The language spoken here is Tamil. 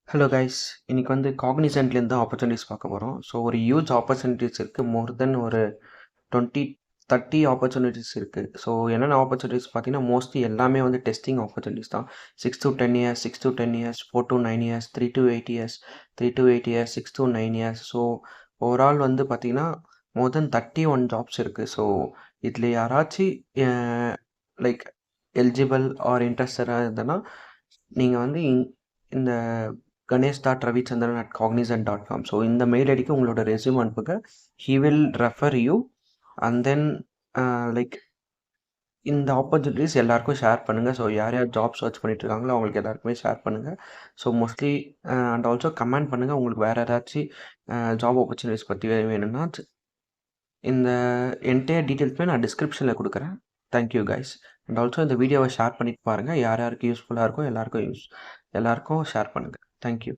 ஹலோ கைஸ், இன்னைக்கு வந்து காக்னிசன்ட்லேருந்து ஆப்பர்ச்சுனிட்டிஸ் பார்க்க போகிறோம். ஸோ ஒரு ஹியூஜ் ஆப்பர்ச்சுனிட்டிஸ் இருக்குது. மோர் தென் ஒரு 20-30 ஆப்பர்ச்சுனிட்டிஸ் இருக்குது. ஸோ என்னென்ன ஆப்பர்ச்சுனிட்டிஸ் பார்த்தீங்கன்னா மோஸ்ட்லி எல்லாமே வந்து டெஸ்டிங் ஆப்பர்ச்சுனிட்டிஸ் தான். 6 to 10 years, 6 to 10 years, 4 to 9 years, 3 to 8 years, 3 to 8 years, 6 to 9 years. So overall வந்து பார்த்தீங்கன்னா மோர் தென் 31 ஜாப்ஸ் இருக்குது. ஸோ இதில் யாராச்சும் லைக் எலிஜிபிள் ஆர் இன்ட்ரெஸ்டடாக இருந்ததுன்னா நீங்கள் வந்து இந்த ganesh.ravichandran@cognizant.com. ஸோ இந்த மெயில் ஐடிக்கு உங்களோட ரெஸ்யூம் அனுப்புங்க. He will refer you and then like இந்த ஆப்பர்ச்சுனிட்டிஸ் எல்லாருக்கும் ஷேர் பண்ணுங்கள். ஸோ யார் யார் ஜாப் சர்ச் பண்ணிட்டு இருக்காங்களோ அவங்களுக்கு எல்லாருக்குமே ஷேர் பண்ணுங்கள். So mostly and also comment பண்ணுங்கள். உங்களுக்கு வேறு ஏதாச்சும் ஜாப் ஆப்பர்ச்சுனிட்டிஸ் பற்றி வேணும்னா இந்த என்டையர் டீட்டெயில்ஸுமே நான் டிஸ்கிரிப்ஷனில் கொடுக்குறேன். Thank you guys. அண்ட் ஆல்சோ இந்த வீடியோவை ஷேர் பண்ணிட்டு பாருங்கள். யார் யாருக்கு யூஸ்ஃபுல்லாக இருக்கோ எல்லாருக்கும் ஷேர் பண்ணுங்கள். தேங்க்யூ.